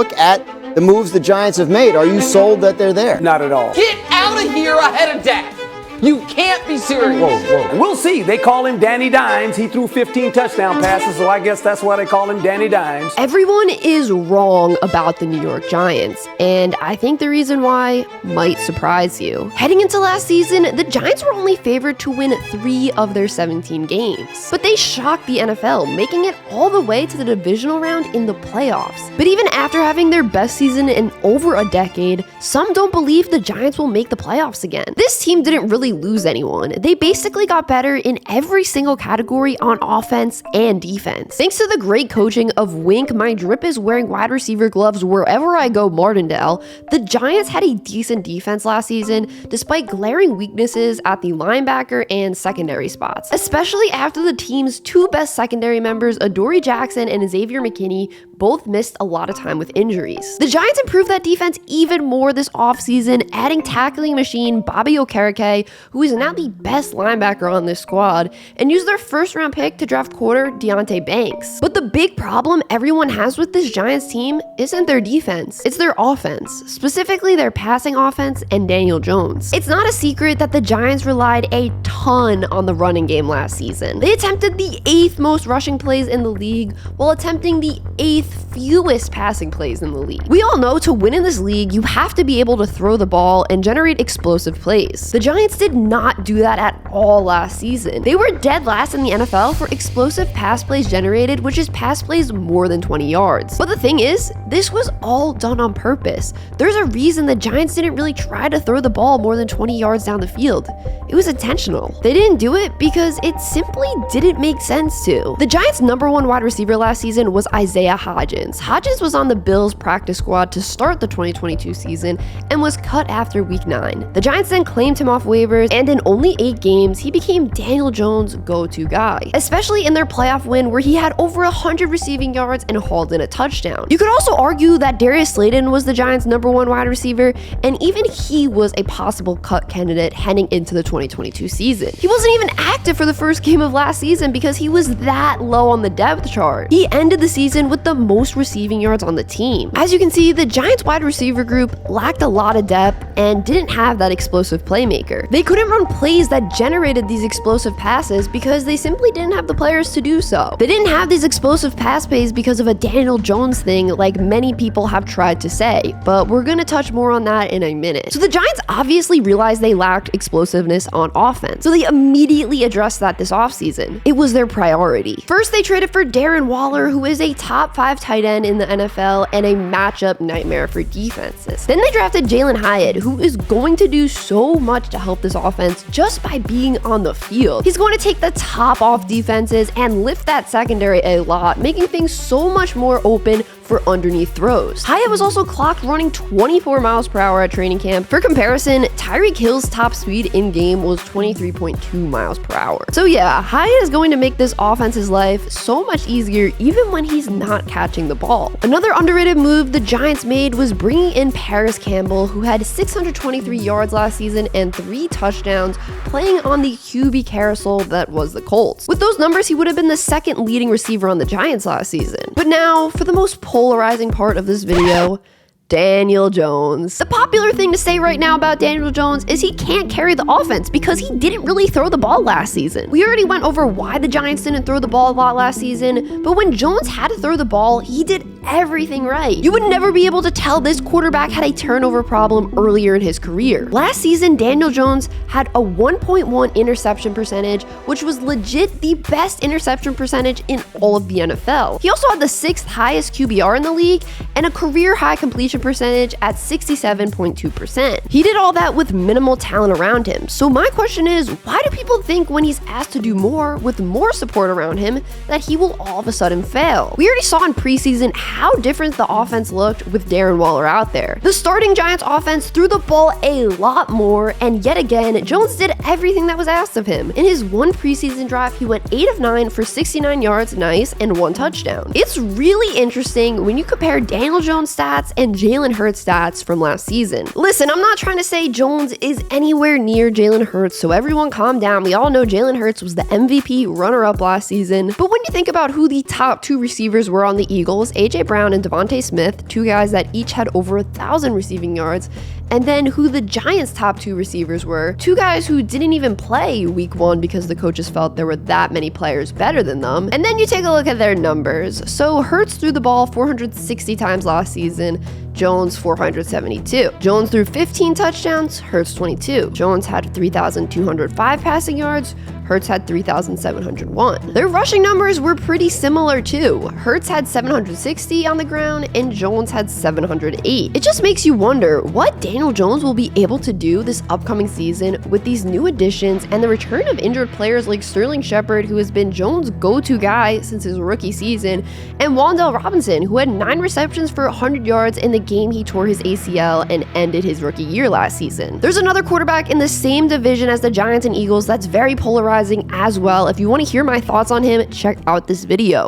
look at the moves the Giants have made. Are you sold that they're there? Not at all. Get out of here ahead of Dak. You can't be serious. Whoa. We'll see. They call him Danny Dimes. He threw 15 touchdown passes, so I guess that's why they call him Danny Dimes. Everyone is wrong about the New York Giants, and I think the reason why might surprise you. Heading into last season, the Giants were only favored to win 3 of their 17 games, but they shocked the NFL, making it all the way to the divisional round in the playoffs. But even after having their best season in over a decade, some don't believe the Giants will make the playoffs again. This team didn't really lose anyone. They basically got better in every single category on offense and defense. Thanks to the great coaching of Wink, my drip is wearing wide receiver gloves wherever I go Martindale, the Giants had a decent defense last season despite glaring weaknesses at the linebacker and secondary spots, especially after the team's 2 best secondary members, Adoree Jackson and Xavier McKinney, both missed a lot of time with injuries. The Giants improved that defense even more this offseason, adding tackling machine Bobby Okereke, who is now the best linebacker on this squad, and used their first-round pick to draft quarter Deonte Banks. But the big problem everyone has with this Giants team isn't their defense, it's their offense, specifically their passing offense and Daniel Jones. It's not a secret that the Giants relied a ton on the running game last season. They attempted the 8th most rushing plays in the league while attempting the 8th fewest passing plays in the league. We all know to win in this league, you have to be able to throw the ball and generate explosive plays. The Giants did not do that at all last season. They were dead last in the NFL for explosive pass plays generated, which is pass plays more than 20 yards. But the thing is, this was all done on purpose. There's a reason the Giants didn't really try to throw the ball more than 20 yards down the field. It was intentional. They didn't do it because it simply didn't make sense to. The Giants' #1 wide receiver last season was Isaiah Hodgins. Hodgins was on the Bills practice squad to start the 2022 season and was cut after week 9. The Giants then claimed him off waivers, and in only 8 games, he became Daniel Jones' go-to guy, especially in their playoff win where he had over 100 receiving yards and hauled in a touchdown. You could also argue that Darius Slayton was the Giants' #1 wide receiver, and even he was a possible cut candidate heading into the 2022 season. He wasn't even active for the first game of last season because he was that low on the depth chart. He ended the season with the most receiving yards on the team. As you can see, the Giants wide receiver group lacked a lot of depth and didn't have that explosive playmaker. They couldn't run plays that generated these explosive passes because they simply didn't have the players to do so. They didn't have these explosive pass plays because of a Daniel Jones thing like many people have tried to say, but we're gonna touch more on that in a minute. So the Giants obviously realized they lacked explosiveness on offense, so they immediately addressed that this offseason. It was their priority. First, they traded for Darren Waller, who is a top 5 tight end in the NFL and a matchup nightmare for defenses. Then they drafted Jalen Hyatt, who is going to do so much to help this offense just by being on the field. He's going to take the top off defenses and lift that secondary a lot, making things so much more open for underneath throws. Hyatt was also clocked running 24 miles per hour at training camp. For comparison, Tyreek Hill's top speed in game was 23.2 miles per hour. So yeah, Hyatt is going to make this offense's life so much easier even when he's not catching the ball. Another underrated move the Giants made was bringing in Paris Campbell, who had 623 yards last season and 3 touchdowns playing on the QB carousel that was the Colts. With those numbers, he would have been the 2nd leading receiver on the Giants last season. But now, for the most polarizing part of this video, Daniel Jones. The popular thing to say right now about Daniel Jones is he can't carry the offense because he didn't really throw the ball last season. We already went over why the Giants didn't throw the ball a lot last season, but when Jones had to throw the ball, he did everything right. You would never be able to tell this quarterback had a turnover problem earlier in his career. Last season, Daniel Jones had a 1.1 interception percentage, which was legit the best interception percentage in all of the NFL. He also had the 6th highest QBR in the league and a career high completion percentage at 67.2%. He did all that with minimal talent around him. So my question is, why do people think when he's asked to do more with more support around him that he will all of a sudden fail? We already saw in preseason how different the offense looked with Darren Waller out there. The starting Giants offense threw the ball a lot more, and yet again, Jones did everything that was asked of him. In his one preseason drive, he went 8 of 9 for 69 yards, nice, and 1 touchdown. It's really interesting when you compare Daniel Jones' stats and Jalen Hurts' stats from last season. Listen, I'm not trying to say Jones is anywhere near Jalen Hurts, so everyone calm down. We all know Jalen Hurts was the MVP runner-up last season, but when you think about who the top 2 receivers were on the Eagles, AJ A.J. Brown and Devontae Smith, two guys that each had over 1,000 receiving yards, and then who the Giants' top two receivers were, two guys who didn't even play week 1 because the coaches felt there were that many players better than them. And then you take a look at their numbers. So Hurts threw the ball 460 times last season, Jones 472. Jones threw 15 touchdowns, Hurts 22. Jones had 3,205 passing yards, Hurts had 3,701. Their rushing numbers were pretty similar too. Hurts had 760 on the ground and Jones had 708. It just makes you wonder what Daniel Jones will be able to do this upcoming season with these new additions and the return of injured players like Sterling Shepard, who has been Jones' go-to guy since his rookie season, and Wan'Dale Robinson, who had 9 receptions for 100 yards in the game he tore his ACL and ended his rookie year last season. There's another quarterback in the same division as the Giants and Eagles that's very polarizing as well. If you want to hear my thoughts on him, check out this video.